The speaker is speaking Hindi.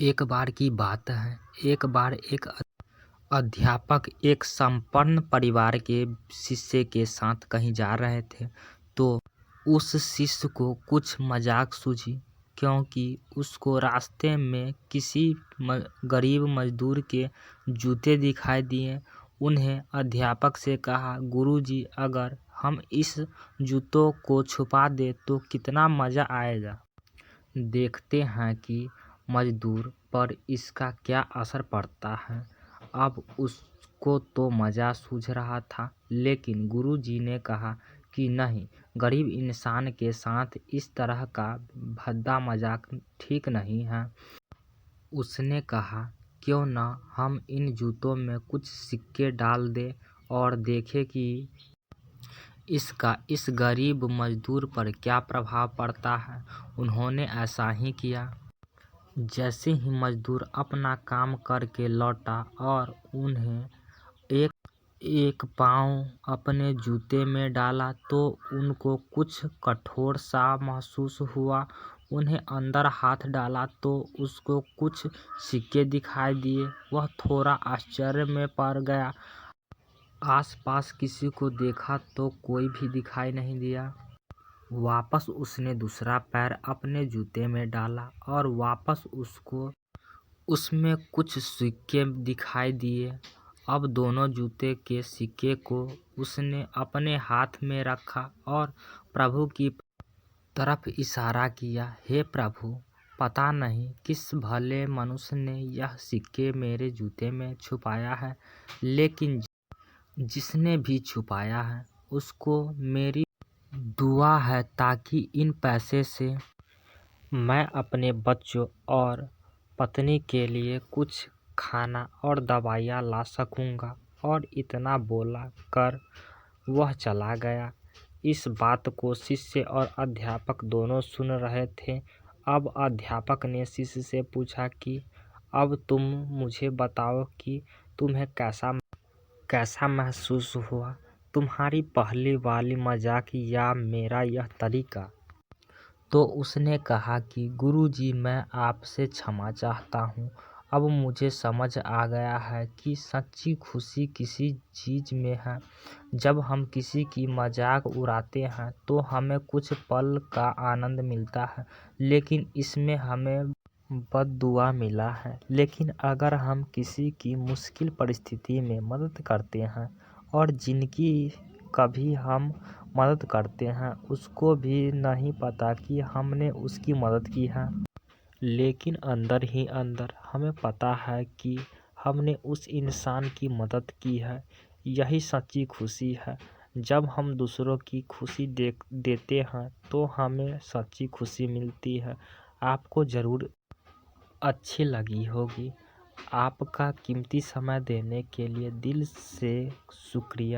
एक बार की बात है। एक बार एक अध्यापक एक संपन्न परिवार के शिष्य के साथ कहीं जा रहे थे, तो उस शिष्य को कुछ मजाक सूझी, क्योंकि उसको रास्ते में किसी गरीब मजदूर के जूते दिखाई दिए। उन्हें अध्यापक से कहा, गुरुजी, अगर हम इस जूतों को छुपा दें तो कितना मज़ा आएगा। देखते हैं कि मजदूर पर इसका क्या असर पड़ता है। अब उसको तो मज़ा सूझ रहा था, लेकिन गुरुजी ने कहा कि नहीं, गरीब इंसान के साथ इस तरह का भद्दा मजाक ठीक नहीं है। उसने कहा, क्यों ना हम इन जूतों में कुछ सिक्के डाल दें और देखें कि इसका इस गरीब मजदूर पर क्या प्रभाव पड़ता है। उन्होंने ऐसा ही किया। जैसे ही मजदूर अपना काम करके लौटा और उन्हें एक पाँव अपने जूते में डाला, तो उनको कुछ कठोर सा महसूस हुआ। उन्हें अंदर हाथ डाला तो उसको कुछ सिक्के दिखाई दिए। वह थोड़ा आश्चर्य में पड़ गया। आसपास किसी को देखा तो कोई भी दिखाई नहीं दिया। वापस उसने दूसरा पैर अपने जूते में डाला और वापस उसको उसमें कुछ सिक्के दिखाई दिए। अब दोनों जूते के सिक्के को उसने अपने हाथ में रखा और प्रभु की तरफ इशारा किया, हे प्रभु, पता नहीं किस भले मनुष्य ने यह सिक्के मेरे जूते में छुपाया है, लेकिन जिसने भी छुपाया है उसको मेरी दुआ है, ताकि इन पैसे से मैं अपने बच्चों और पत्नी के लिए कुछ खाना और दवाइयाँ ला सकूँगा। और इतना बोला कर वह चला गया। इस बात को शिष्य और अध्यापक दोनों सुन रहे थे। अब अध्यापक ने शिष्य से पूछा कि अब तुम मुझे बताओ कि तुम्हें कैसा महसूस हुआ, तुम्हारी पहली वाली मजाक या मेरा यह तरीका। तो उसने कहा कि गुरुजी, मैं आपसे क्षमा चाहता हूँ। अब मुझे समझ आ गया है कि सच्ची खुशी किसी चीज़ में है। जब हम किसी की मजाक उड़ाते हैं तो हमें कुछ पल का आनंद मिलता है, लेकिन इसमें हमें बद्दुआ मिला है। लेकिन अगर हम किसी की मुश्किल परिस्थिति में मदद करते हैं और जिनकी कभी हम मदद करते हैं, उसको भी नहीं पता कि हमने उसकी मदद की है, लेकिन अंदर ही अंदर हमें पता है कि हमने उस इंसान की मदद की है। यही सच्ची खुशी है। जब हम दूसरों की खुशी देते हैं तो हमें सच्ची खुशी मिलती है। आपको ज़रूर अच्छी लगी होगी। आपका कीमती समय देने के लिए दिल से शुक्रिया।